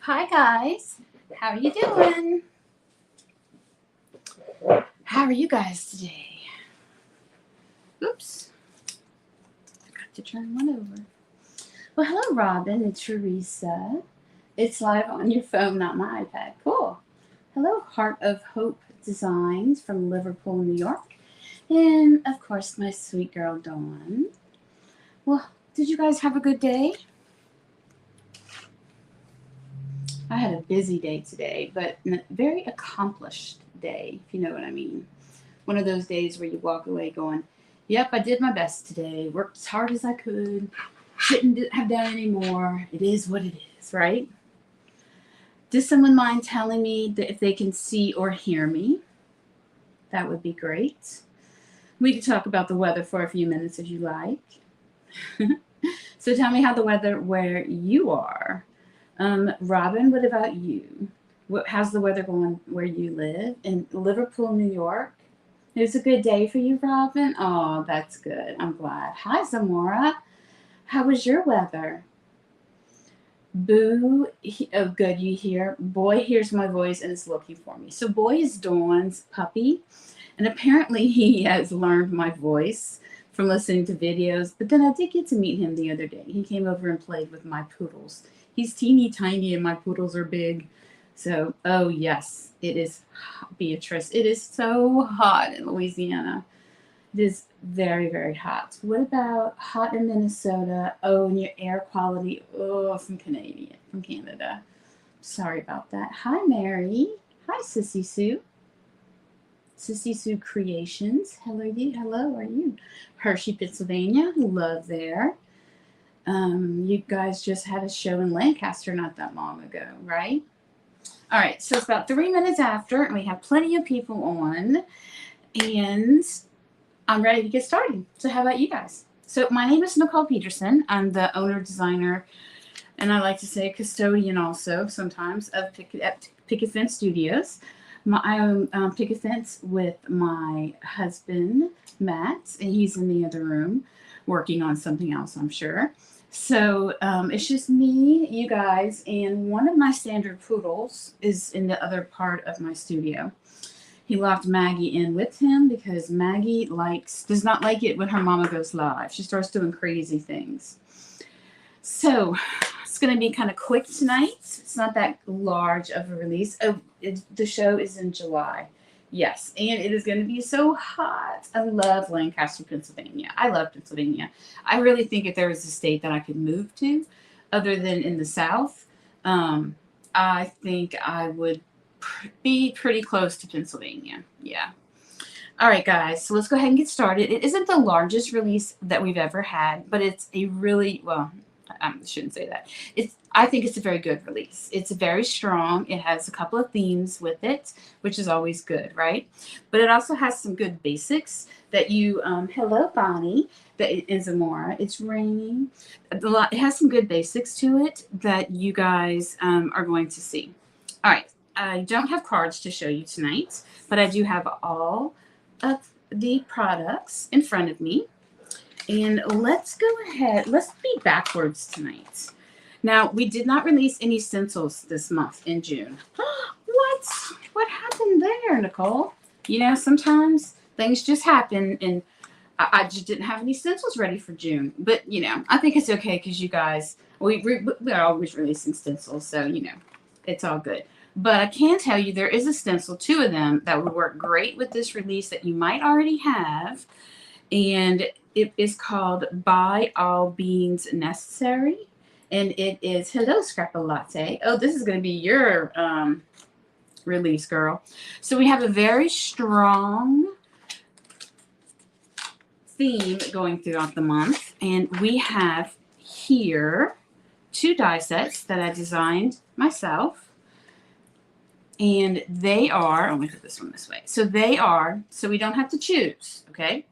Hi guys, how are you doing? How are you guys today? Oops, forgot to turn one over. Well, hello Robin and Teresa. It's live on your phone, not my iPad. Cool. Hello Heart of Hope Designs from Liverpool, New York. And of course my sweet girl Dawn. Well, did you guys have a good day? I had a busy day today, but a very accomplished day, if you know what I mean. One of those days where you walk away going, yep, I did my best today, worked as hard as I could, shouldn't have done any more. It is what it is, right? Does someone mind telling me that if they can see or hear me? That would be great. We could talk about the weather for a few minutes if you like. So tell me how the weather where you are. Robin, what about you? How's the weather going where you live? In Liverpool, New York? It was a good day for you, Robin? Oh, that's good. I'm glad. Hi, Zamora. How was your weather? Boo. Oh, good. You hear? Boy hears my voice and is looking for me. So, Boy is Dawn's puppy. And apparently, he has learned my voice from listening to videos. But then I did get to meet him the other day. He came over and played with my poodles. He's teeny tiny and my poodles are big. So, oh yes, it is, Beatrice. It is so hot in Louisiana. It is very, very hot. What about hot in Minnesota? Oh, and your air quality. Oh, from Canada. Sorry about that. Hi, Mary. Hi, Sissy Sue. Sissy Sue Creations. Hello, are you? Hershey, Pennsylvania. Love there. You guys just had a show in Lancaster not that long ago, right? All right, so it's about 3 minutes after, and we have plenty of people on, and I'm ready to get started. So how about you guys? So my name is Nicole Peterson. I'm the owner, designer, and I like to say custodian also sometimes of Picket Fence Studios. I own Picket Fence with my husband, Matt, and he's in the other room working on something else, I'm sure. So it's just me, you guys, and one of my standard poodles is in the other part of my studio. He locked Maggie in with him because Maggie does not like it when her mama goes live. She starts doing crazy things. So it's going to be kind of quick tonight. It's not that large of a release. Oh, the show is in July. Yes, and it is going to be so hot. I love Lancaster, Pennsylvania. I love Pennsylvania. I really think if there was a state that I could move to, other than in the South, I think I would be pretty close to Pennsylvania. Yeah. All right, guys. So let's go ahead and get started. It isn't the largest release that we've ever had, but it's a really, well, I shouldn't say that. I think it's a very good release. It's very strong. It has a couple of themes with it, which is always good, right? But it also has some good basics that you, hello, Bonnie, that in Zamora. It's raining. It has some good basics to it that you guys are going to see. All right. I don't have cards to show you tonight, but I do have all of the products in front of me. And let's go ahead. Let's be backwards tonight. Now, we did not release any stencils this month in June. What? What happened there, Nicole? You know, sometimes things just happen, and I just didn't have any stencils ready for June. But, you know, I think it's okay because you guys, we're always releasing stencils, so, you know, it's all good. But I can tell you there is a stencil, 2 of them, that would work great with this release that you might already have. And it is called By All Beans Necessary. And it is, hello, Scrappa Latte. Oh, this is going to be your release, girl. So we have a very strong theme going throughout the month. And we have here 2 die sets that I designed myself. And they are, let me put this one this way. So so we don't have to choose, okay?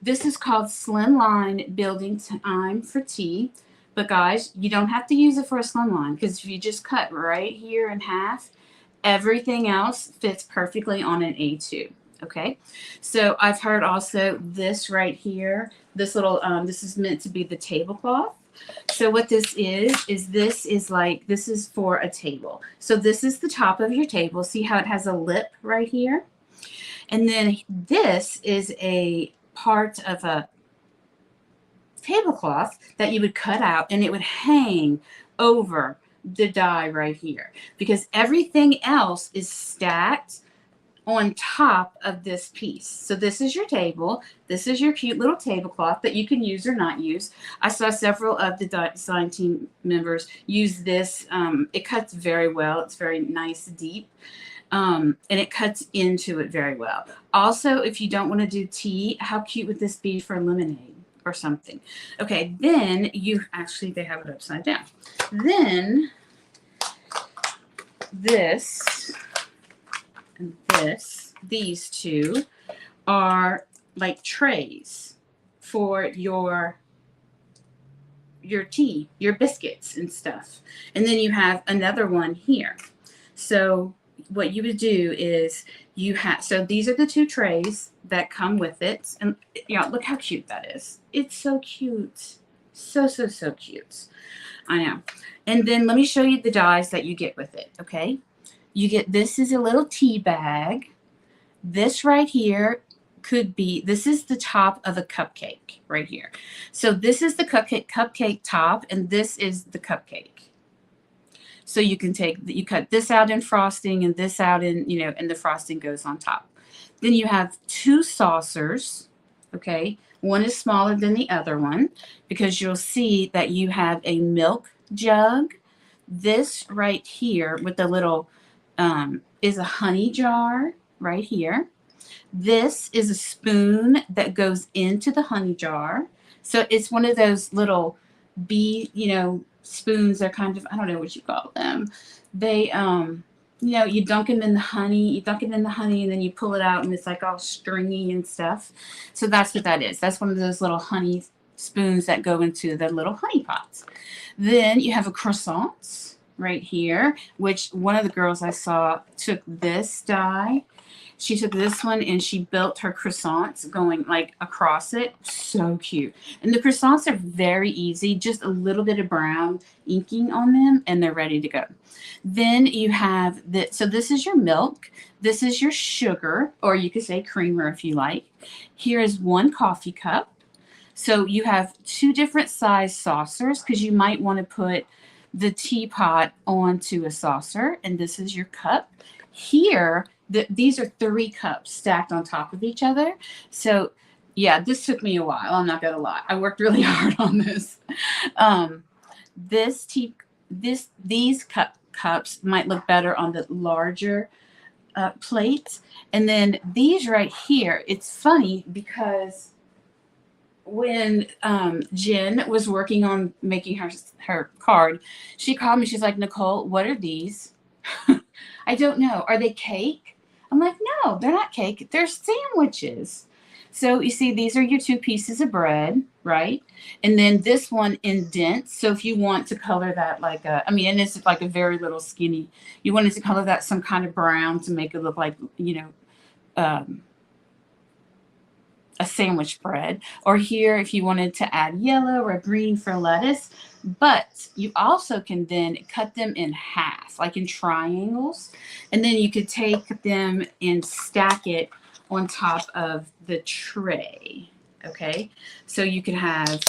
This is called Slimline Building Time for Tea. But guys, you don't have to use it for a slimline because if you just cut right here in half, everything else fits perfectly on an A2, okay? So I've heard also this right here, this little, this is meant to be the tablecloth. So what this is like, this is for a table. So this is the top of your table. See how it has a lip right here? And then this is a part of a tablecloth that you would cut out, and it would hang over the die right here, because everything else is stacked on top of this piece. So this is your table. This is your cute little tablecloth that you can use or not use. I saw several of the design team members use this. It cuts very well. It's very nice, deep. And it cuts into it very well. Also, if you don't want to do tea, how cute would this be for lemonade or something? Okay, then you actually, they have it upside down. Then this and this, these two are like trays for your tea, your biscuits and stuff. And then you have another one here. So what you would do is you have, so these are the two trays that come with it. And yeah, look how cute that is. It's so cute. So, so, so cute. I know. And then let me show you the dies that you get with it, okay? You get, this is a little tea bag. This right here could be, this is the top of a cupcake right here. So this is the cupcake top, and this is the cupcake. So you can take, you cut this out in frosting and this out in, you know, and the frosting goes on top. Then you have two saucers, okay? One is smaller than the other one, because you'll see that you have a milk jug. This right here with the little, is a honey jar right here. This is a spoon that goes into the honey jar. So it's one of those little spoons. They're kind of, I don't know what you call them. They, you dunk them in the honey, and then you pull it out and it's like all stringy and stuff. So that's what that is. That's one of those little honey spoons that go into the little honey pots. Then you have a croissant right here, which one of the girls I saw took this die. She took this one and she built her croissants going like across it. So cute. And the croissants are very easy, just a little bit of brown inking on them and they're ready to go. Then you have this. So this is your milk. This is your sugar, or you could say creamer if you like. Here is one coffee cup. So you have two different size saucers, because you might want to put the teapot onto a saucer. And this is your cup. Here, these are 3 cups stacked on top of each other. So yeah, this took me a while. I'm not gonna lie. I worked really hard on this. These cups might look better on the larger plate. And then these right here, it's funny because when Jen was working on making her card, she called me. She's like, Nicole, what are these? I don't know. Are they cake? I'm like, no, they're not cake. They're sandwiches. So you see, these are your 2 pieces of bread, right? And then this one indents. So if you want to color that like and it's like a very little skinny, you wanted to color that some kind of brown to make it look like, a sandwich bread. Or here, if you wanted to add yellow or green for lettuce. But you also can then cut them in half, like in triangles. And then you could take them and stack it on top of the tray. Okay. So you could have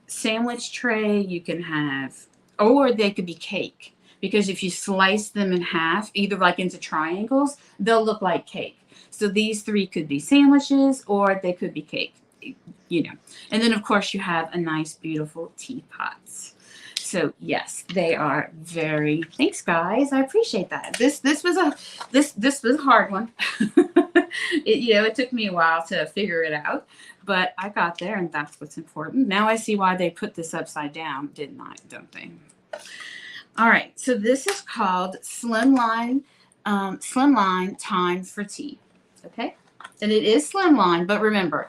sandwich tray, you can have, or they could be cake. Because if you slice them in half, either like into triangles, they'll look like cake. So these 3 could be sandwiches, or they could be cake. And then of course you have a nice, beautiful teapots. So yes, they are very, thanks guys. I appreciate that. This was a hard one. It took me a while to figure it out, but I got there, and that's what's important. Now I see why they put this upside down, don't they? All right. So this is called Slimline Time for tea. Okay. And it is slimline, but remember,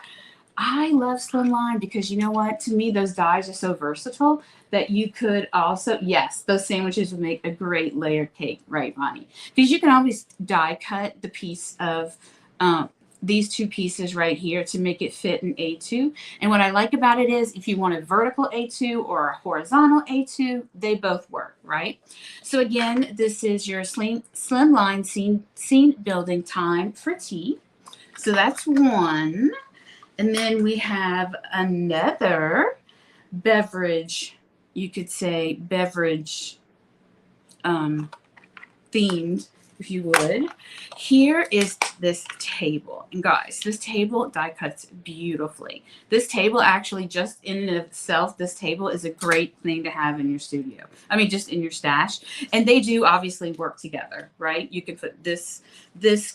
I love slimline because you know what? To me, those dies are so versatile that you could also, yes, those sandwiches would make a great layered cake, right, Bonnie? Because you can always die cut the piece of these two pieces right here to make it fit an A2. And what I like about it is if you want a vertical A2 or a horizontal A2, they both work, right? So again, this is your Slimline scene building time for tea. So that's one. And then we have another beverage, you could say beverage themed, if you would. Here is this table. And guys, this table die cuts beautifully. This table actually just in and of itself, this table is a great thing to have in your studio. I mean, just in your stash. And they do obviously work together, right? You can put this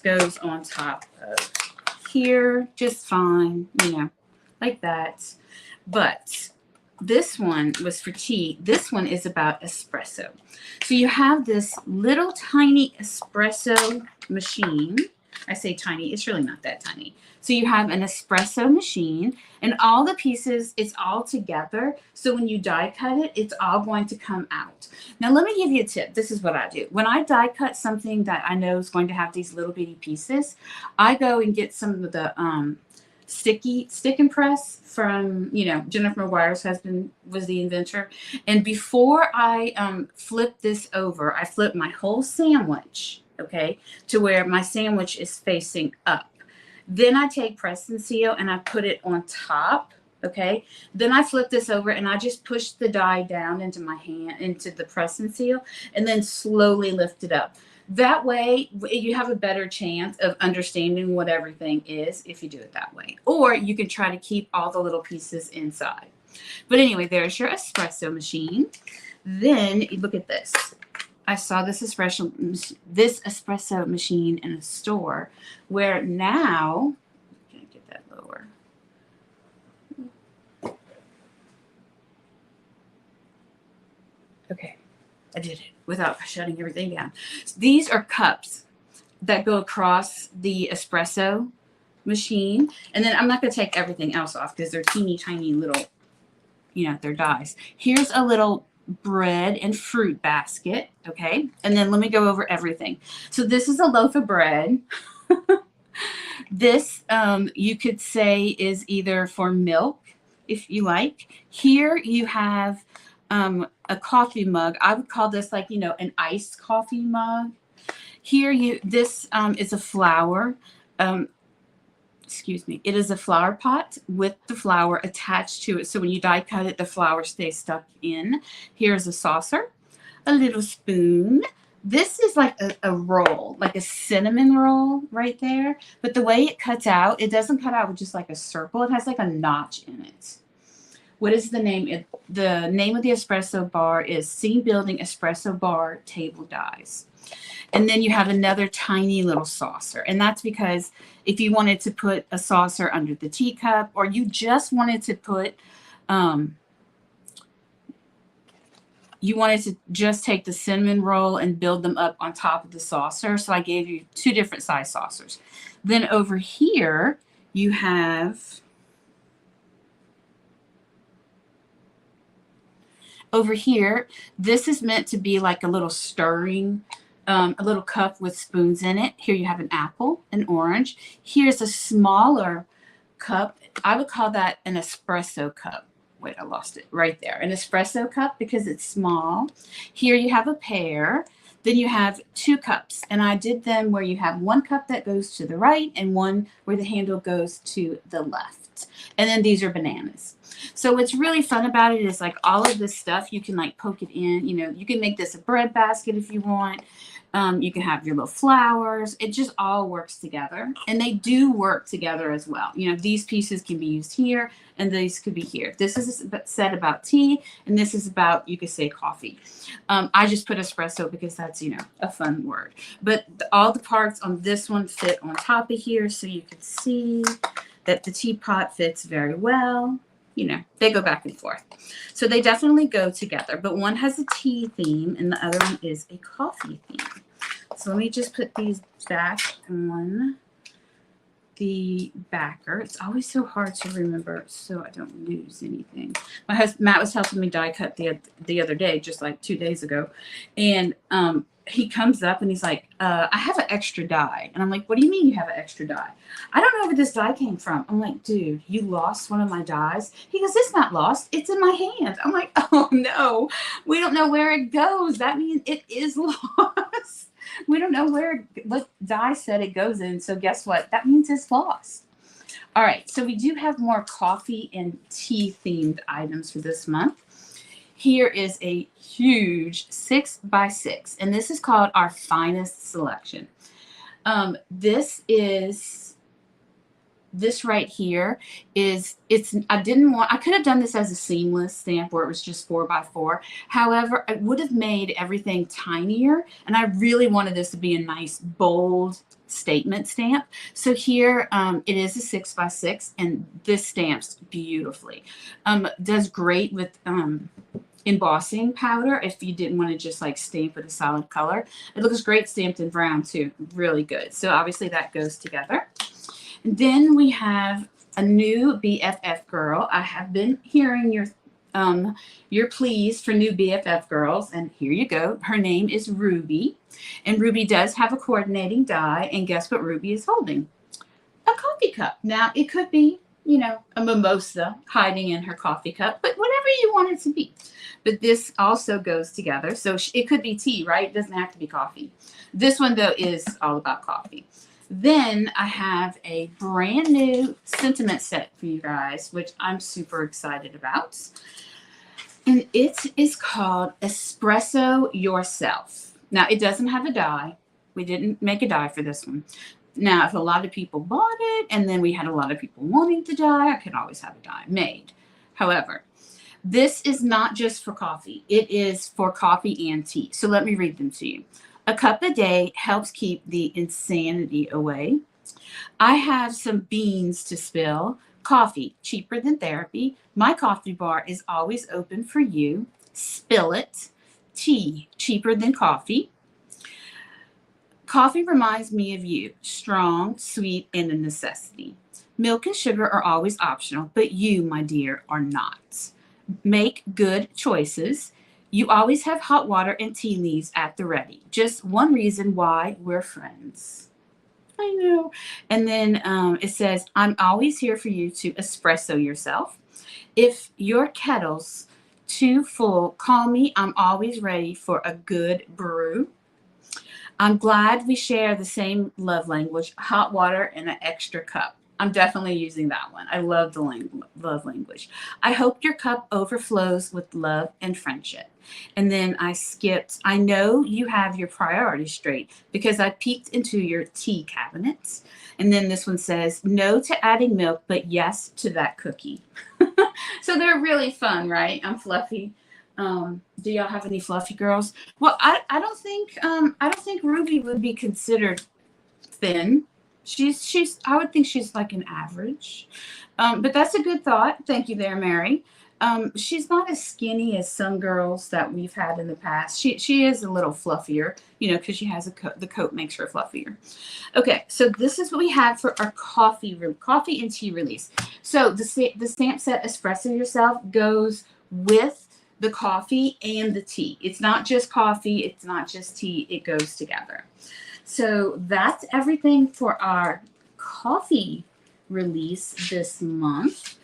goes on top of here just fine, you know, like that. But this one was for tea. This one is about espresso. So you have this little tiny espresso machine. I say tiny, it's really not that tiny. So you have an espresso machine and all the pieces, it's all together. So when you die cut it, it's all going to come out. Now let me give you a tip. This is what I do. When I die cut something that I know is going to have these little bitty pieces, I go and get some of the stick and press from, you know, Jennifer McGuire's husband was the inventor. And before I flip this over, I flip my whole sandwich, okay, to where my sandwich is facing up. Then I take press and seal and I put it on top, okay. Then I flip this over and I just push the die down into my hand, into the press and seal, and then slowly lift it up. That way, you have a better chance of understanding what everything is if you do it that way. Or you can try to keep all the little pieces inside. But anyway, there's your espresso machine. Then, look at this. I saw this espresso machine in a store where now, can I get that lower? Okay, I did it without shutting everything down. These are cups that go across the espresso machine. And then I'm not going to take everything else off because they're teeny tiny little, you know, they're dies. Here's a little bread and fruit basket. Okay. And then let me go over everything. So this is a loaf of bread. This, you could say is either for milk, if you like. Here you have a coffee mug. I would call this like, you know, an iced coffee mug. Here this is a flower. Excuse me. It is a flower pot with the flower attached to it. So when you die cut it, the flower stays stuck in. Here's a saucer, a little spoon. This is like a roll, like a cinnamon roll right there. But the way it cuts out, it doesn't cut out with just like a circle. It has like a notch in it. What is the name? The name of the espresso bar is Scene Building Espresso Bar Table Dies. And then you have another tiny little saucer. And that's because if you wanted to put a saucer under the teacup, or you just wanted to put, you wanted to just take the cinnamon roll and build them up on top of the saucer. So I gave you two different size saucers. Then over here, you have, over here, this is meant to be like a little stirring, a little cup with spoons in it. Here you have an apple, an orange. Here's a smaller cup. I would call that an espresso cup. Wait, I lost it right there. An espresso cup because it's small. Here you have a pear. Then you have two cups. And I did them where you have one cup that goes to the right and one where the handle goes to the left. And then these are bananas. So what's really fun about it is like all of this stuff, you can like poke it in, you know, you can make this a bread basket if you want. You can have your little flowers. It just all works together. And they do work together as well. You know, these pieces can be used here and these could be here. This is said about tea and this is about, you could say coffee. I just put espresso because that's, you know, a fun word. But all the parts on this one fit on top of here. So you can see that the teapot fits very well. You know, they go back and forth. So they definitely go together. But one has a tea theme and the other one is a coffee theme. So let me just put these back on the backer. It's always so hard to remember so I don't lose anything. My husband, Matt, was helping me die cut the other day, just like 2 days ago. And he comes up and he's like, I have an extra die. And I'm like, what do you mean you have an extra die? I don't know where this die came from. I'm like, dude, you lost one of my dies? He goes, it's not lost. It's in my hand. I'm like, oh no, we don't know where it goes. That means it is lost. We don't know what die set it goes in. So guess what? That means it's lost. All right. So we do have more coffee and tea themed items for this month. Here is a huge 6x6, and this is called our finest selection. This right here is, I could have done this as a seamless stamp where it was just 4x4. However, I would have made everything tinier, and I really wanted this to be a nice, bold statement stamp. So here it is a 6x6, and this stamps beautifully. Does great with embossing powder if you didn't want to just like stamp with a solid color. It looks great stamped in brown too. Really good. So obviously that goes together. And then we have a new BFF girl. I have been hearing your pleas for new BFF girls, and here you go. Her name is Ruby, and Ruby does have a coordinating die, and guess what Ruby is holding? A coffee cup. Now it could be, you know, a mimosa hiding in her coffee cup, but whatever you want it to be. But this also goes together. So it could be tea, right? It doesn't have to be coffee. This one, though, is all about coffee. Then I have a brand new sentiment set for you guys, which I'm super excited about. And it is called Espresso Yourself. Now, it doesn't have a die. We didn't make a die for this one. Now, if a lot of people bought it and then we had a lot of people wanting to die, I can always have a die made. However, this is not just for coffee. It is for coffee and tea. So let me read them to you. A cup a day helps keep the insanity away. I have some beans to spill. Coffee, cheaper than therapy. My coffee bar is always open for you. Spill it. Tea, cheaper than coffee. Coffee reminds me of you. Strong, sweet, and a necessity. Milk and sugar are always optional, but you, my dear, are not. Make good choices. You always have hot water and tea leaves at the ready. Just one reason why we're friends. I know. And then it says, I'm always here for you to espresso yourself. If your kettle's too full, call me. I'm always ready for a good brew. I'm glad we share the same love language, hot water and an extra cup. I'm definitely using that one. I love the love language. I hope your cup overflows with love and friendship. And then I skipped, I know you have your priorities straight because I peeked into your tea cabinets. And then this one says, no to adding milk, but yes to that cookie. So they're really fun, right? I'm fluffy. Do y'all have any fluffy girls? Well, I don't think Ruby would be considered thin. I would think she's like an average. But that's a good thought. Thank you there, Mary. She's not as skinny as some girls that we've had in the past. She is a little fluffier, you know, because she has the coat makes her fluffier. Okay, so this is what we have for our coffee and tea release. So the stamp set Espresso Yourself goes with the coffee and the tea. It's not just coffee. It's not just tea. It goes together. So that's everything for our coffee release this month.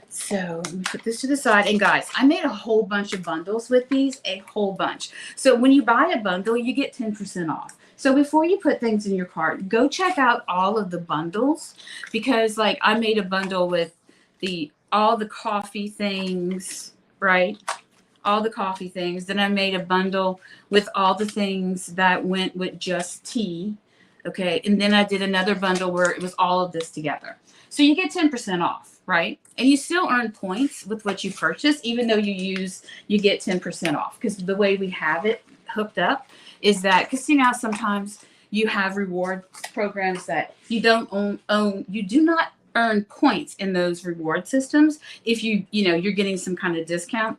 So let me put this to the side. And guys, I made a whole bunch of bundles with these, a whole bunch. So when you buy a bundle, you get 10% off. So before you put things in your cart, go check out all of the bundles because like I made a bundle with all the coffee things, right? All the coffee things. Then I made a bundle with all the things that went with just tea. Okay. And then I did another bundle where it was all of this together. So you get 10% off, right? And you still earn points with what you purchase, even though you get 10% off. Because the way we have it hooked up is that, because you know, sometimes you have reward programs that you don't own, you do not earn points in those reward systems if you're getting some kind of discount.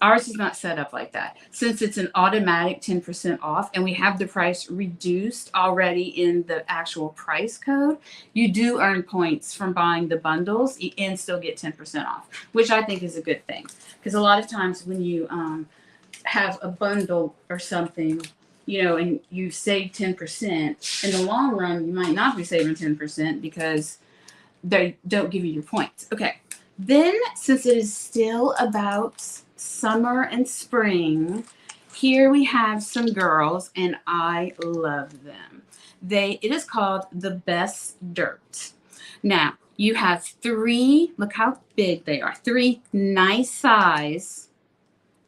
Ours is not set up like that. Since it's an automatic 10% off and we have the price reduced already in the actual price code, you do earn points from buying the bundles and still get 10% off, which I think is a good thing. Because a lot of times when you have a bundle or something, and you save 10%, in the long run, you might not be saving 10% because they don't give you your points. Okay. Then, since it is still about summer and spring, here we have some girls, and I love them. It is called the Best Dirt. Now, you have three, look how big they are, three nice size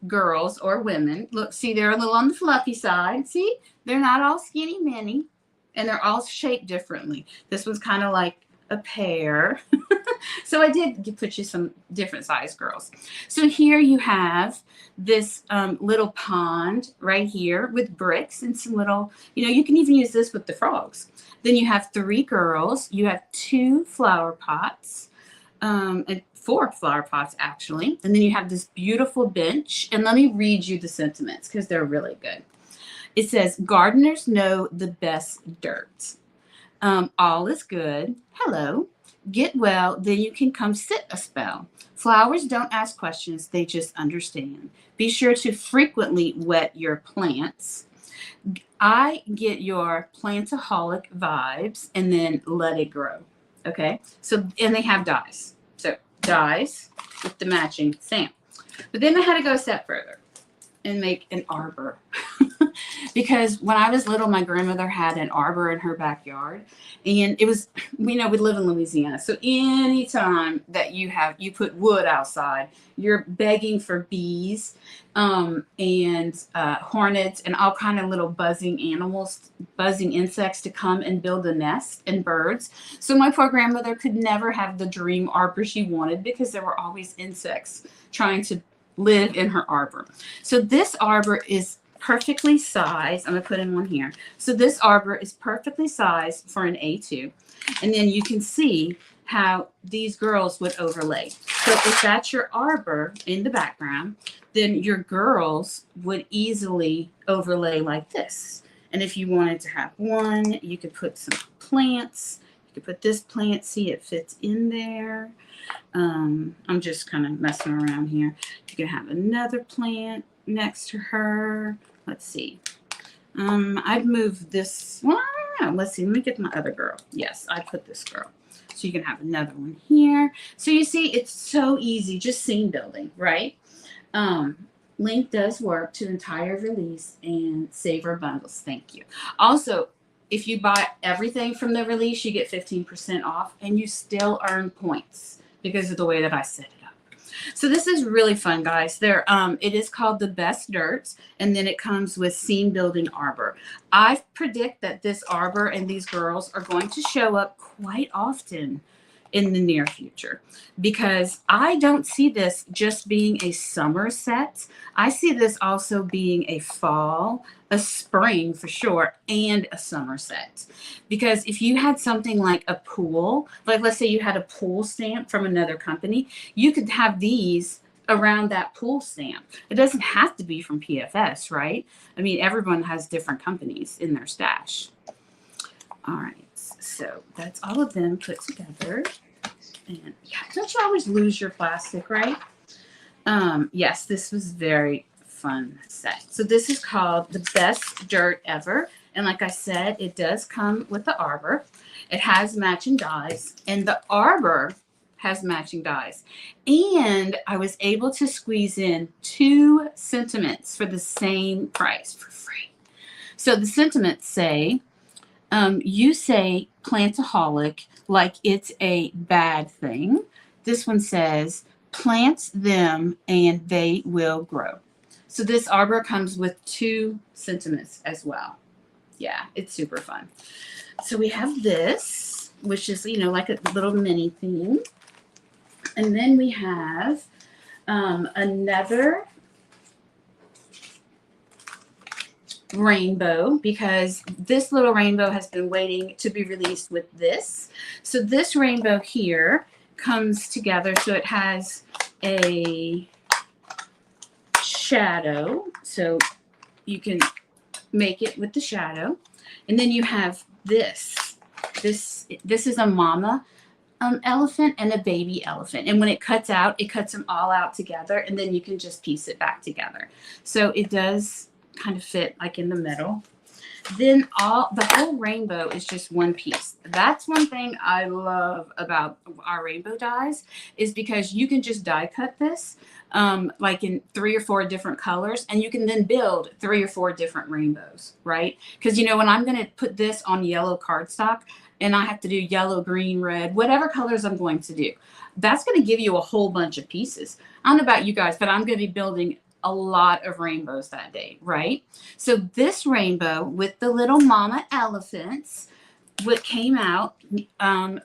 girls or women. Look, see, they're a little on the fluffy side. See, they're not all skinny mini, and they're all shaped differently. This one's kind of like a pear. So I did put you some different size girls. So here you have this little pond right here with bricks and some little, you can even use this with the frogs. Then you have three girls. You have two flower pots, and four flower pots actually. And then you have this beautiful bench. And let me read you the sentiments because they're really good. It says, gardeners know the best dirt. All is good. Hello. Get well, then you can come sit a spell. Flowers don't ask questions, they just understand. Be sure to frequently wet your plants. I get your plantaholic vibes, and then let it grow. Okay, so, and they have dies. So dies with the matching stamp. But then I had to go a step further and make an arbor. Because when I was little, my grandmother had an arbor in her backyard, and it was, we live in Louisiana. So anytime that you put wood outside, you're begging for bees, and hornets and all kind of little buzzing insects to come and build a nest, and birds. So my poor grandmother could never have the dream arbor she wanted because there were always insects trying to live in her arbor. So this arbor is perfectly sized. I'm going to put in one here. So this arbor is perfectly sized for an A2. And then you can see how these girls would overlay. So if that's your arbor in the background, then your girls would easily overlay like this. And if you wanted to have one, you could put some plants. You could put this plant. See, it fits in there. I'm just kind of messing around here. You can have another plant next to her. Let's see. I'd move this. Well, I don't know. Let's see. Let me get my other girl. Yes, I put this girl. So you can have another one here. So you see, it's so easy, just scene building, right? Link does work to entire release and save our bundles. Thank you. Also, if you buy everything from the release, you get 15% off, and you still earn points because of the way that I set it up. So this is really fun, guys. It is called the Best Dirt, and then it comes with scene building arbor. I predict that this arbor and these girls are going to show up quite often in the near future, because I don't see this just being a summer set. I see this also being a fall, a spring for sure, and a summer set. Because if you had something like a pool, like let's say you had a pool stamp from another company, you could have these around that pool stamp. It doesn't have to be from PFS, right? I mean, everyone has different companies in their stash. All right, so that's all of them put together. And yeah, don't you always lose your plastic, right? Yes, this was very fun set. So this is called the Best Dirt Ever. And like I said, it does come with the arbor. It has matching dies, and the arbor has matching dies. And I was able to squeeze in 2 sentiments for the same price for free. So the sentiments say, you say plantaholic like it's a bad thing. This one says, plant them and they will grow. So this arbor comes with 2 sentiments as well. Yeah, it's super fun. So we have this, which is, like a little mini theme. And then we have another rainbow, because this little rainbow has been waiting to be released with this. So this rainbow here comes together. So it has a shadow. So you can make it with the shadow. And then you have this. This is a mama elephant and a baby elephant. And when it cuts out, it cuts them all out together. And then you can just piece it back together. So it does kind of fit like in the middle. Then the whole rainbow is just one piece. That's one thing I love about our rainbow dies, is because you can just die cut this like in 3 or 4 different colors, and you can then build 3 or 4 different rainbows, right? Because when I'm going to put this on yellow cardstock, and I have to do yellow, green, red, whatever colors I'm going to do, that's going to give you a whole bunch of pieces. I don't know about you guys, but I'm going to be building a lot of rainbows that day, right? So this rainbow with the little mama elephants, what came out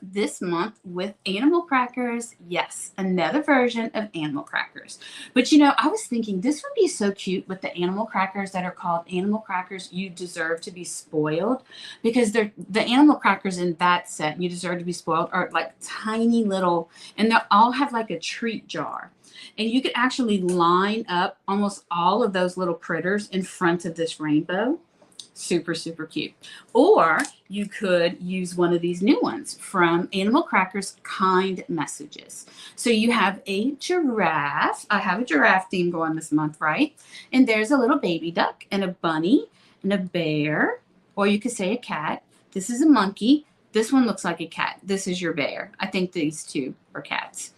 this month with animal crackers. Yes, another version of animal crackers. But I was thinking this would be so cute with the animal crackers that are called Animal Crackers You Deserve to Be Spoiled, because they're the animal crackers in that set, You Deserve to Be Spoiled, are like tiny little, and they all have like a treat jar. And you could actually line up almost all of those little critters in front of this rainbow. Super, super cute. Or you could use one of these new ones from Animal Crackers, Kind Messages. So you have a giraffe. I have a giraffe theme going this month, right? And there's a little baby duck and a bunny and a bear, or you could say a cat. This is a monkey. This one looks like a cat. This is your bear. I think these two are cats.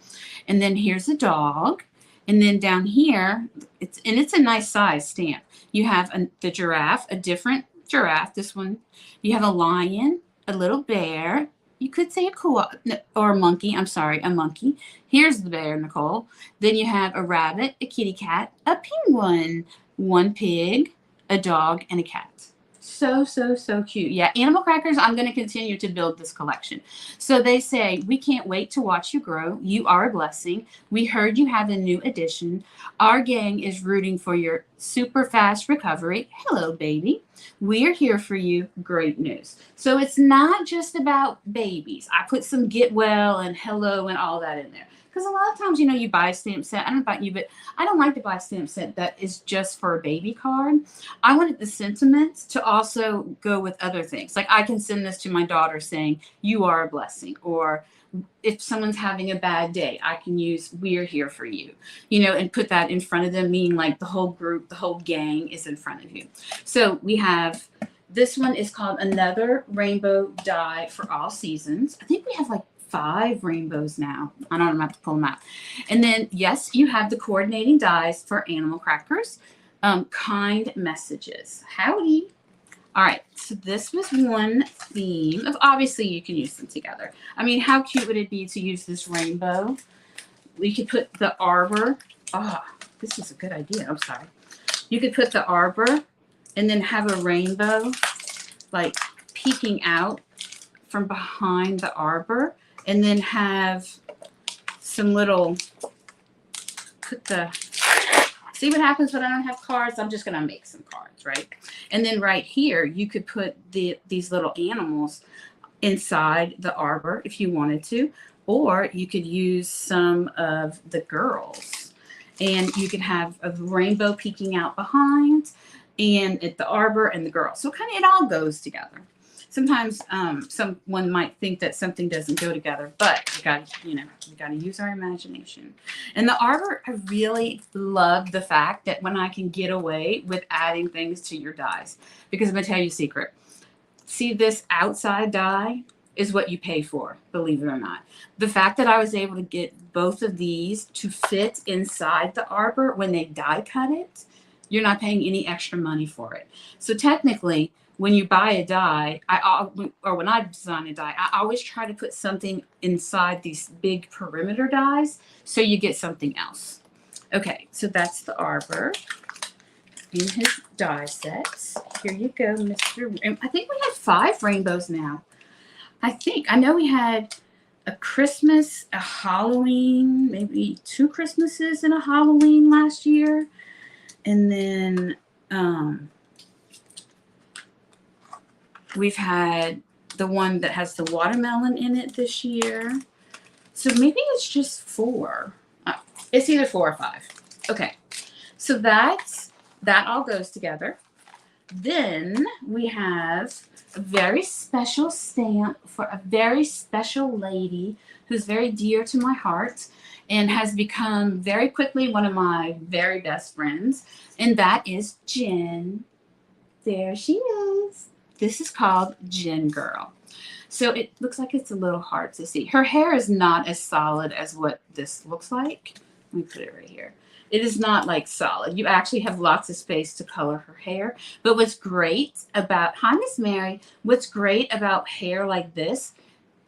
And then here's a dog. And then down here, it's a nice size stamp. You have the giraffe, a different giraffe. This one, you have a lion, a little bear. You could say a koala or a monkey. I'm sorry, a monkey. Here's the bear, Nicole. Then you have a rabbit, a kitty cat, a penguin, one pig, a dog, and a cat. So, so, so cute. Yeah, Animal Crackers, I'm going to continue to build this collection. So they say, we can't wait to watch you grow. You are a blessing. We heard you have a new addition. Our gang is rooting for your super fast recovery. Hello, baby. We're here for you. Great news. So it's not just about babies. I put some get well and hello and all that in there. Because a lot of times, you buy a stamp set. I don't know about you, but I don't like to buy a stamp set that is just for a baby card. I wanted the sentiments to also go with other things. Like I can send this to my daughter saying, you are a blessing. Or if someone's having a bad day, I can use we're here for you, and put that in front of them, meaning like the whole group, the whole gang is in front of you. So we have, this one is called Another Rainbow Die for All Seasons. I think we have like 5 rainbows now. I don't know, I'm going to have to pull them out. And then, yes, you have the coordinating dies for Animal Crackers. Kind Messages. Howdy. All right, so this was one theme of, obviously you can use them together. I mean, how cute would it be to use this rainbow? We could put the Arbor. Oh, this is a good idea. I'm sorry. You could put the Arbor and then have a rainbow like peeking out from behind the Arbor, and then have some little, see what happens when I don't have cards? I'm just going to make some cards, right? And then right here, you could put these little animals inside the Arbor if you wanted to, or you could use some of the girls. And you could have a rainbow peeking out behind, and at the Arbor and the girls. So kind of it all goes together. Sometimes someone might think that something doesn't go together, but we got to use our imagination. And the Arbor, I really love the fact that when I can get away with adding things to your dies, because I'm gonna tell you a secret. See, this outside die is what you pay for, believe it or not. The fact that I was able to get both of these to fit inside the Arbor when they die cut it, you're not paying any extra money for it. So technically, when you buy a die, or when I design a die, I always try to put something inside these big perimeter dies so you get something else. Okay, so that's the Arbor in his die sets. Here you go, Mr. I think we have 5 rainbows now. I know we had a Christmas, a Halloween, maybe 2 Christmases and a Halloween last year. And then we've had the one that has the watermelon in it this year. So maybe it's just 4. It's either 4 or 5. Okay. So that all goes together. Then we have a very special stamp for a very special lady who's very dear to my heart and has become very quickly one of my very best friends. And that is Jen. There she is. This is called Gin Girl. So it looks like it's a little hard to see. Her hair is not as solid as what this looks like. Let me put it right here. It is not like solid. You actually have lots of space to color her hair. But what's great about, hi, Miss Mary. What's great about hair like this,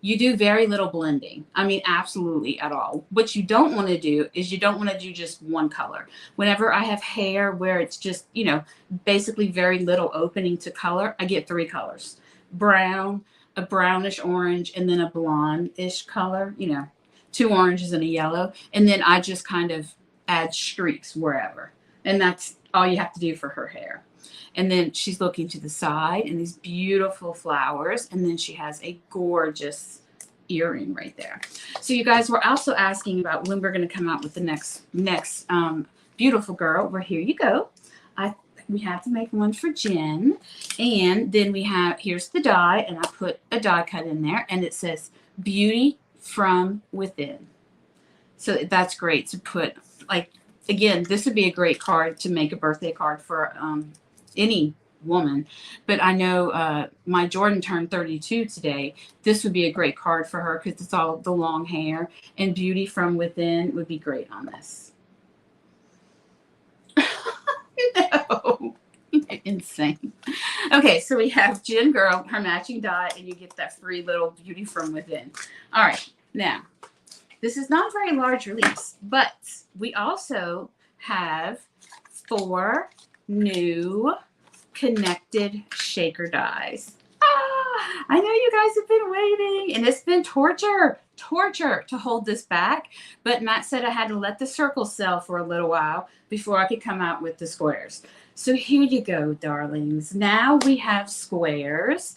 you do very little blending. I mean, absolutely at all. What you don't want to do is you don't want to do just one color. Whenever I have hair where it's just, you know, basically very little opening to color, I get 3 colors. Brown, a brownish orange, and then a blonde-ish color, you know, 2 oranges and a yellow. And then I just kind of add streaks wherever. And that's all you have to do for her hair. And then she's looking to the side and these beautiful flowers. And then she has a gorgeous earring right there. So you guys were also asking about when we're going to come out with the next beautiful girl. Well, here you go. We have to make one for Jen. And then we have, here's the die. And I put a die cut in there. And it says Beauty from Within. So that's great to put, like, again, this would be a great card to make a birthday card for any woman. But I know my Jordan turned 32 today. This would be a great card for her because it's all the long hair, and Beauty from Within would be great on this. No. Insane. Okay, so we have Gin Girl, her matching die, and you get that free little Beauty from Within. All right, now, this is not a very large release, but we also have 4 new connected shaker dies. I know you guys have been waiting, and it's been torture to hold this back, but Matt said I had to let the circle sell for a little while before I could come out with the squares. So here you go, darlings. Now we have squares,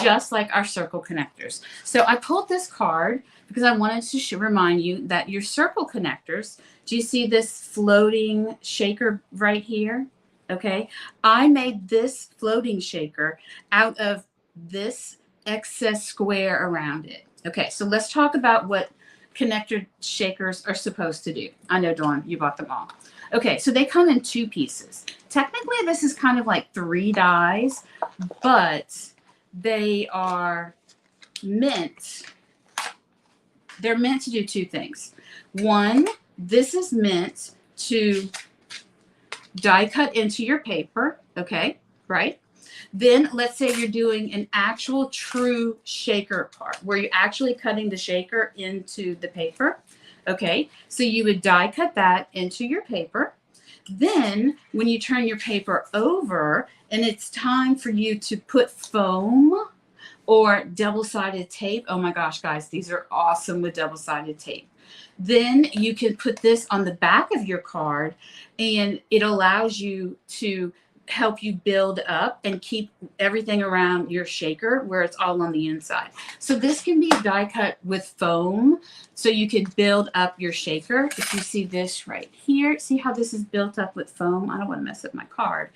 just like our circle connectors. So I pulled this card because I wanted to remind you that your circle connectors, do you see this floating shaker right here? Okay, I made this floating shaker out of this excess square around it. Okay, so let's talk about what connector shakers are supposed to do. I know, Dawn, you bought them all. Okay, so they come in 2 pieces. Technically, this is kind of like 3 dies, but they are they're meant to do 2 things. One, this is meant to die cut into your paper, okay, right? Then let's say you're doing an actual true shaker part where you're actually cutting the shaker into the paper, okay? So you would die cut that into your paper. Then when you turn your paper over and it's time for you to put foam or double-sided tape, oh my gosh, guys, these are awesome with double-sided tape. Then you can put this on the back of your card, and it allows you to help you build up and keep everything around your shaker where it's all on the inside. So this can be die cut with foam, so you can build up your shaker. If you see this right here, see how this is built up with foam? I don't want to mess up my card.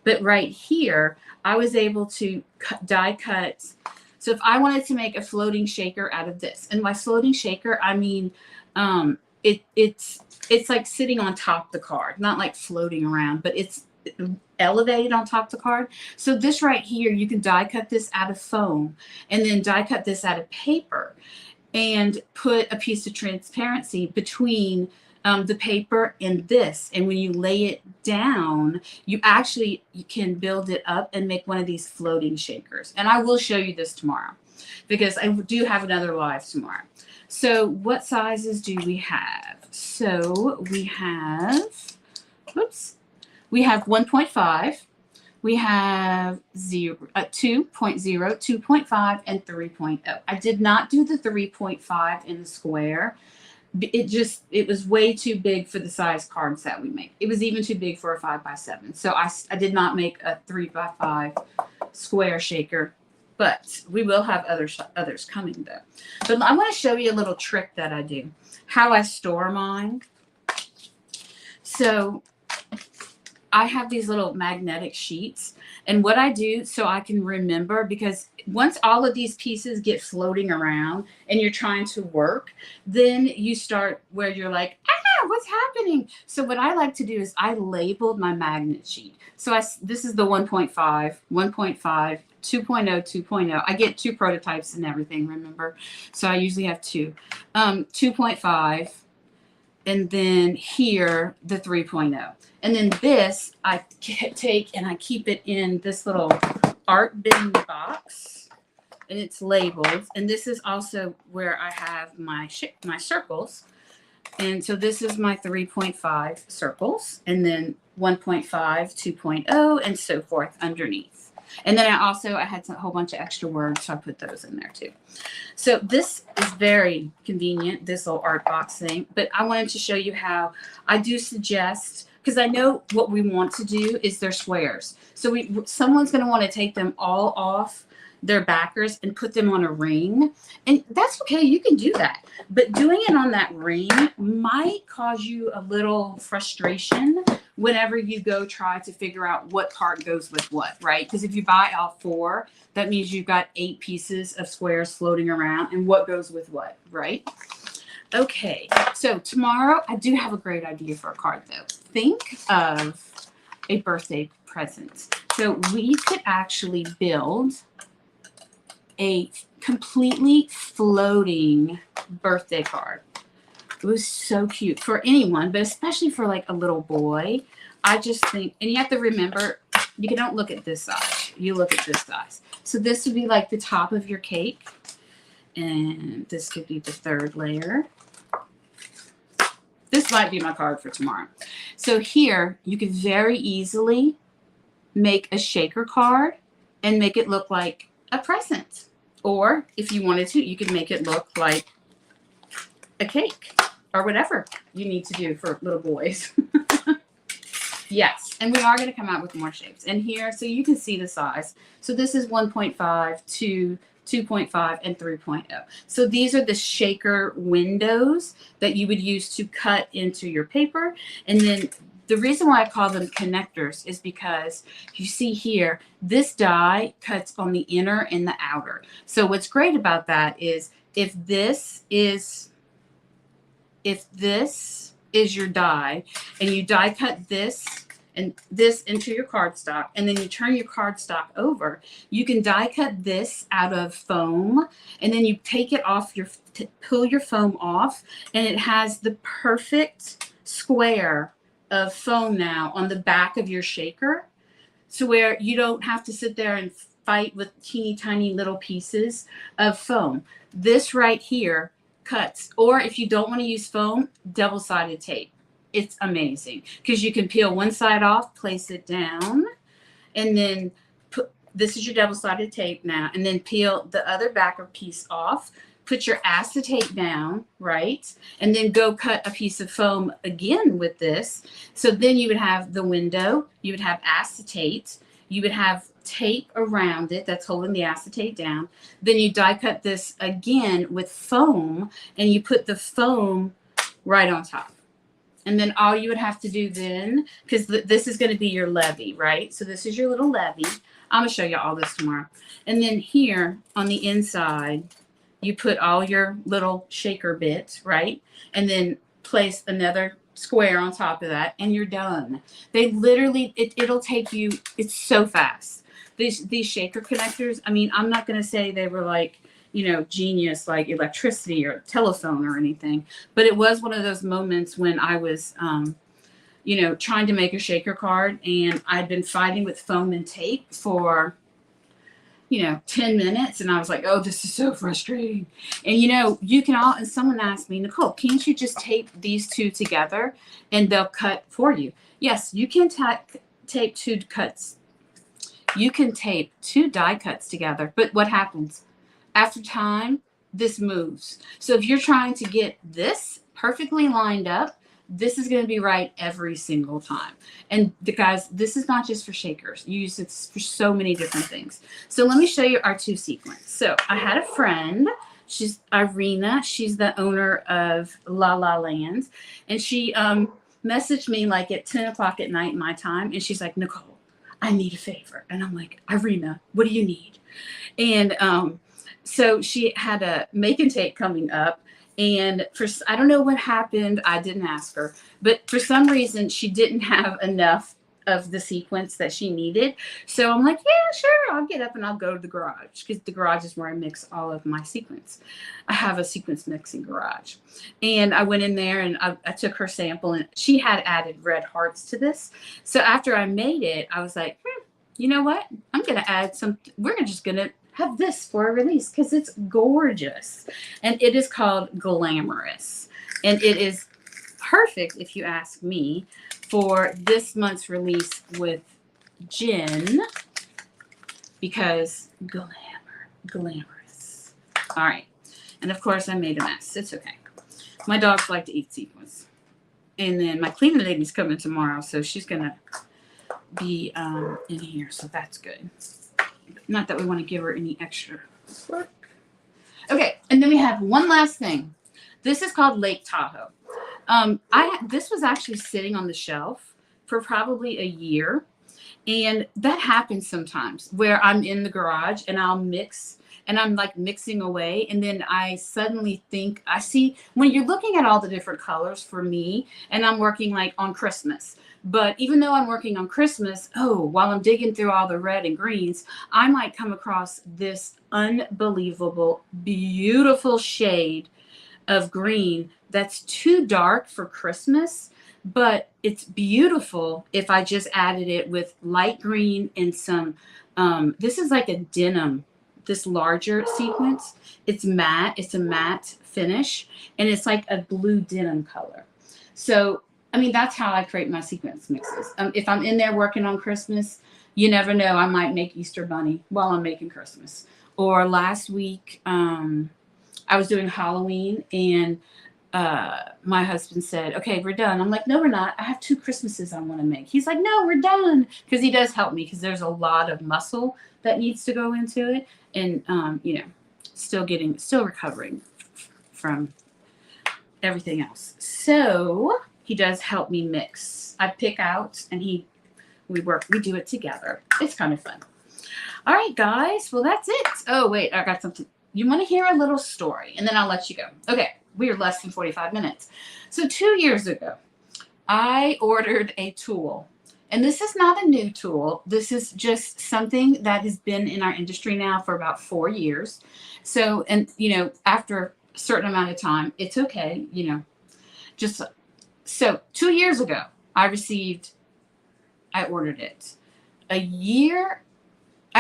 But right here, I was able to die cut. So if I wanted to make a floating shaker out of this, and by floating shaker, I mean, it's like sitting on top of the card, not like floating around, but it's elevated on top of the card. So this right here, you can die cut this out of foam and then die cut this out of paper and put a piece of transparency between the paper and this. And when you lay it down, you can build it up and make one of these floating shakers. And I will show you this tomorrow because I do have another live tomorrow. So what sizes do we have? So we have, we have 1.5, we have 2.0, 2.5, and 3.0. I did not do the 3.5 in the square. It was way too big for the size cards that we make. It was even too big for a 5x7. So I did not make a 3x5 square shaker. But we will have others coming though. But I want to show you a little trick that I do, how I store mine. So I have these little magnetic sheets, and what I do so I can remember, because once all of these pieces get floating around and you're trying to work, then you start where you're like, what's happening? So what I like to do is I labeled my magnet sheet. So this is the 1.5, 1.5, 2.0, 2.0. I get 2 prototypes and everything, remember? So I usually have 2. 2.5, and then here, the 3.0. And then this, I take and I keep it in this little art bin box, and it's labeled. And this is also where I have my circles. And so this is my 3.5 circles, and then 1.5, 2.0, and so forth underneath. And then I had a whole bunch of extra words, so I put those in there too. So this is very convenient, this little art box thing. But I wanted to show you how I do suggest, because I know what we want to do is their squares. So someone's going to want to take them all off their backers and put them on a ring, and that's okay, you can do that, but doing it on that ring might cause you a little frustration whenever you go try to figure out what part goes with what, right? Because if you buy all 4, that means you've got 8 pieces of squares floating around, and what goes with what, right? Okay, so tomorrow I do have a great idea for a card though. Think of a birthday present. So we could actually build a completely floating birthday card. It was so cute for anyone, but especially for like a little boy. I just think, and you have to remember, you don't look at this size, you look at this size. So this would be like the top of your cake, and this could be the 3rd layer. This might be my card for tomorrow. So here you could very easily make a shaker card and make it look like a present. Or if you wanted to, you could make it look like a cake or whatever you need to do for little boys. Yes, and we are going to come out with more shapes. And here, so you can see the size. So this is 1.5 to 2.5 and 3.0. So these are the shaker windows that you would use to cut into your paper. And then the reason why I call them connectors is because you see here, this die cuts on the inner and the outer. So what's great about that is if this is your die, and you die cut this and this into your cardstock, and then you turn your cardstock over, you can die cut this out of foam, and then you take it off pull your foam off, and it has the perfect square of foam now on the back of your shaker, so where you don't have to sit there and fight with teeny tiny little pieces of foam. This right here cuts, or if you don't want to use foam, double-sided tape. It's amazing because you can peel one side off, place it down, and then this is your double-sided tape now, and then peel the other backer piece off, put your acetate down, right? And then go cut a piece of foam again with this. So then you would have the window, you would have acetate, you would have tape around it that's holding the acetate down. Then you die cut this again with foam, and you put the foam right on top. And then all you would have to do then, because this is going to be your levy, right? So this is your little levy. I'm going to show you all this tomorrow. And then here on the inside, you put all your little shaker bits, right? And then place another square on top of that, and you're done. They literally, it'll take you, it's so fast. These shaker connectors, I mean, I'm not going to say they were like, you know, genius like electricity or telephone or anything, but it was one of those moments when I was, you know, trying to make a shaker card, and I'd been fighting with foam and tape for, you know, 10 minutes. And I was like, oh, this is so frustrating. And, you know, you can and someone asked me, Nicole, can't you just tape these two together and they'll cut for you? Yes, you can tape 2 cuts. You can tape 2 die cuts together. But what happens? After time, this moves. So if you're trying to get this perfectly lined up, this is going to be right every single time. And guys, this is not just for shakers. You use it for so many different things. So let me show you our 2 sequins. So I had a friend. She's Irina. She's the owner of La La Land. And she messaged me like at 10 o'clock at night my time. And she's like, Nicole, I need a favor. And I'm like, Irina, what do you need? And so she had a make and take coming up. And I don't know what happened. I didn't ask her. But for some reason, she didn't have enough of the sequence that she needed. So I'm like, yeah, sure, I'll get up and I'll go to the garage, because the garage is where I mix all of my sequins. I have a sequence mixing garage. And I went in there and I took her sample, and she had added red hearts to this. So after I made it, I was like, you know what? I'm going to add some, we're just going to have this for a release because it's gorgeous. And it is called Glamorous. And it is perfect, if you ask me, for this month's release with Jen, because glamorous. All right. And of course I made a mess. It's okay. My dogs like to eat sequins. And then my cleaning lady's coming tomorrow, so she's going to be in here, so that's good. Not that we want to give her any extra work. Okay, and then we have one last thing. This is called Lake Tahoe. This was actually sitting on the shelf for probably a year, and that happens sometimes where I'm in the garage and I'll mix, and I'm like mixing away, and then I suddenly think, I see, when you're looking at all the different colors for me, and I'm working like on Christmas, but even though I'm working on Christmas, while I'm digging through all the red and greens, I might come across this unbelievable, beautiful shade of green that's too dark for Christmas, but it's beautiful if I just added it with light green and some, this is like a denim, this larger sequence. It's matte, it's a matte finish, and it's like a blue denim color. So, I mean, that's how I create my sequence mixes. If I'm in there working on Christmas, you never know, I might make Easter Bunny while I'm making Christmas. Or last week, I was doing Halloween, and my husband said, okay, we're done. I'm like, no, we're not. I have 2 Christmases I want to make. He's like, no, we're done. Because he does help me, because there's a lot of muscle that needs to go into it. And, still recovering from everything else. So he does help me mix. I pick out, and we do it together. It's kind of fun. All right, guys. Well, that's it. Oh, wait, I got something. You want to hear a little story, and then I'll let you go. Okay, we are less than 45 minutes. So 2 years ago, I ordered a tool, and this is not a new tool. This is just something that has been in our industry now for about 4 years. So, and, after a certain amount of time, it's okay, So 2 years ago, I ordered it. I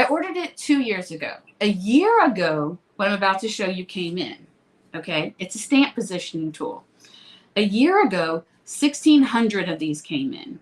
ordered it 2 years ago. A year ago, what I'm about to show you came in. Okay, it's a stamp positioning tool. A year ago, 1,600 of these came in.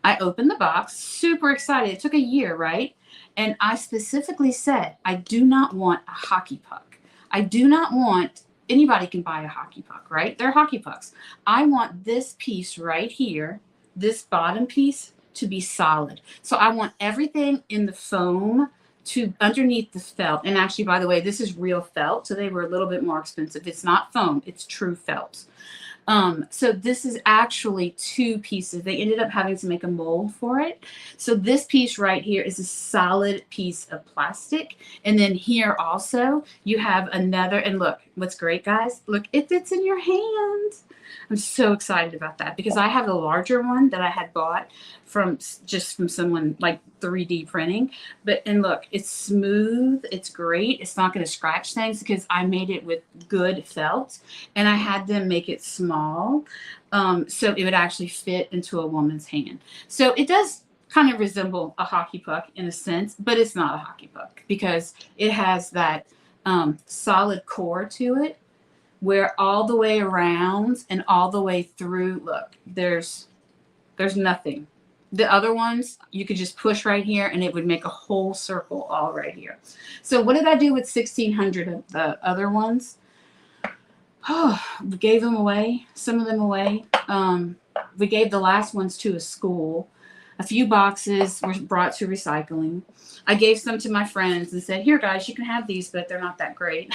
I opened the box, super excited. It took a year, right? And I specifically said, I do not want a hockey puck. I do not want, anybody can buy a hockey puck, right? They're hockey pucks. I want this piece right here, this bottom piece, to be solid. So I want everything in the foam to underneath the felt. And actually, by the way, this is real felt, so they were a little bit more expensive. It's not foam, it's true felt. So this is actually 2 pieces. They ended up having to make a mold for it. So this piece right here is a solid piece of plastic. And then here also you have another, and look, what's great, guys, look, it fits in your hand. I'm so excited about that, because I have a larger one that I had bought from someone like 3D printing. And look, it's smooth. It's great. It's not going to scratch things because I made it with good felt, and I had them make it small. So it would actually fit into a woman's hand. So it does kind of resemble a hockey puck in a sense, but it's not a hockey puck because it has that solid core to it, where all the way around and all the way through, look, there's nothing. The other ones, you could just push right here and it would make a whole circle all right here. So what did I do with 1,600 of the other ones? Oh, we gave them away, some of them away. We gave the last ones to a school. A few boxes were brought to recycling. I gave some to my friends and said, here, guys, you can have these, but they're not that great.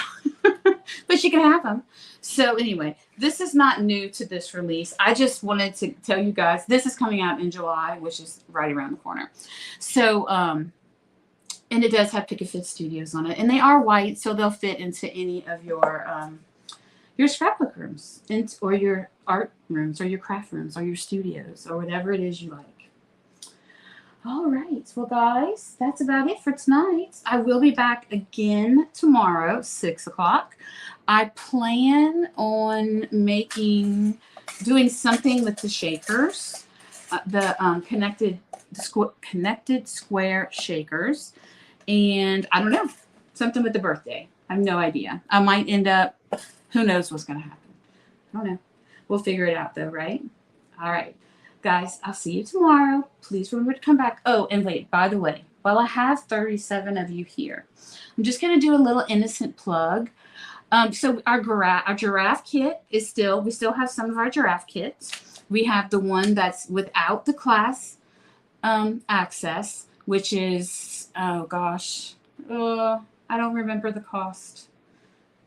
But you can have them. So anyway, this is not new to this release. I just wanted to tell you guys, this is coming out in July, which is right around the corner. So, and it does have Picket Fit Studios on it. And they are white, so they'll fit into any of your scrapbook rooms, or your art rooms, or your craft rooms, or your studios, or whatever it is you like. All right. Well, guys, that's about it for tonight. I will be back again tomorrow, 6 o'clock. I plan on doing something with the shakers, the connected square shakers. And I don't know, something with the birthday. I have no idea. I might end up, who knows what's going to happen. I don't know. We'll figure it out though, right? All right. Guys, I'll see you tomorrow. Please remember to come back. Oh, and wait, by the way, while I have 37 of you here, I'm just going to do a little innocent plug. So our giraffe kit is we still have some of our giraffe kits. We have the one that's without the class access, which is, oh gosh, I don't remember the cost.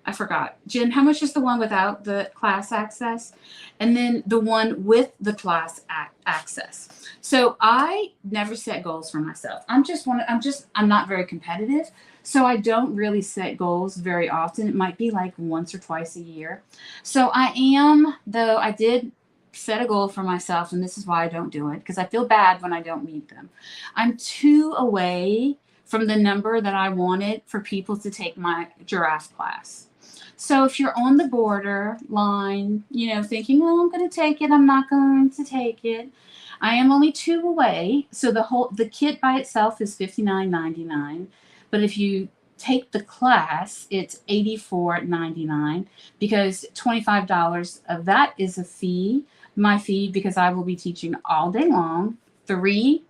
I forgot. Jen, how much is the one without the class access? And then the one with the class access. So I never set goals for myself. I'm not very competitive. So I don't really set goals very often. It might be like once or twice a year. So I did set a goal for myself, and this is why I don't do it, because I feel bad when I don't meet them. I'm 2 away from the number that I wanted for people to take my giraffe class. So if you're on the border line, thinking, oh, I'm going to take it, I'm not going to take it, I am only 2 away. So the kit by itself is $59.99. But if you take the class, it's $84.99, because $25 of that is my fee, because I will be teaching all day long, 3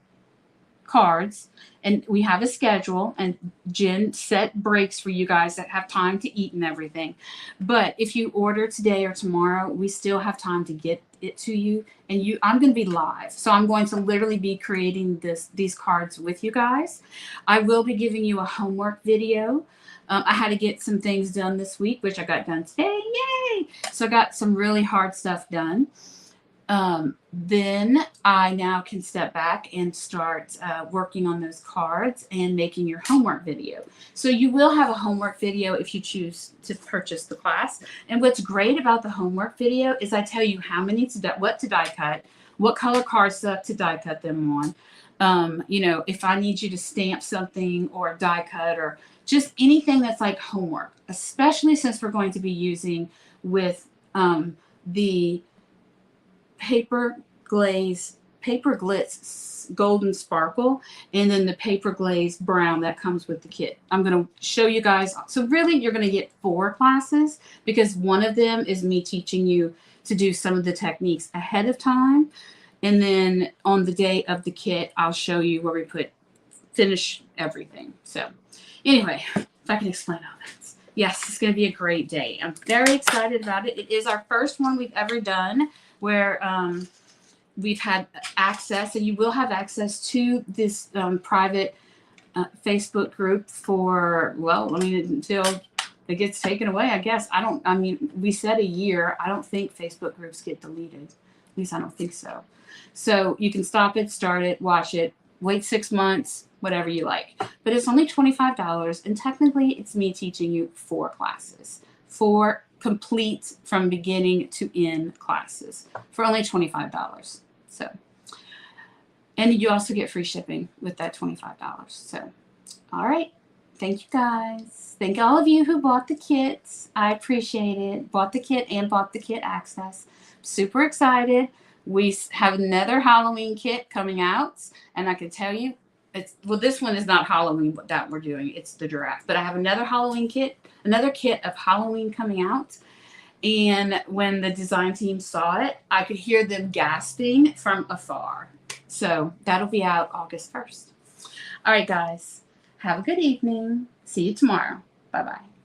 cards, and we have a schedule, and Jen set breaks for you guys that have time to eat and everything. But if you order today or tomorrow, we still have time to get it to you. And I'm going to be live, so I'm going to literally be creating these cards with you guys. I will be giving you a homework video. I had to get some things done this week, which I got done today. Yay! So I got some really hard stuff done. Then I now can step back and start working on those cards and making your homework video. So you will have a homework video if you choose to purchase the class. And what's great about the homework video is I tell you what to die cut, what color cardstock to die cut them on. If I need you to stamp something or die cut or just anything that's like homework, especially since we're going to be using with the paper glitz golden sparkle, and then the paper glaze brown that comes with the kit. I'm going to show you guys. So really you're going to get 4 classes, because one of them is me teaching you to do some of the techniques ahead of time, and then on the day of the kit I'll show you where we finish everything. So anyway, if I can explain all that. Yes, it's going to be a great day. I'm very excited about it. It is our first one we've ever done where we've had access, and you will have access to this private Facebook group until it gets taken away, I guess. We said a year. I don't think Facebook groups get deleted. At least I don't think so. So you can stop it, start it, watch it, wait 6 months, whatever you like. But it's only $25, and technically it's me teaching you 4 classes. 4 complete from beginning to end classes for only $25. So, and you also get free shipping with that $25. So, all right. Thank you guys. Thank all of you who bought the kits. I appreciate it. Bought the kit and bought the kit access. Super excited. We have another Halloween kit coming out, and I can tell you, this one is not Halloween that we're doing. It's the giraffe. But I have another kit of Halloween coming out. And when the design team saw it, I could hear them gasping from afar. So that'll be out August 1st. All right, guys. Have a good evening. See you tomorrow. Bye-bye.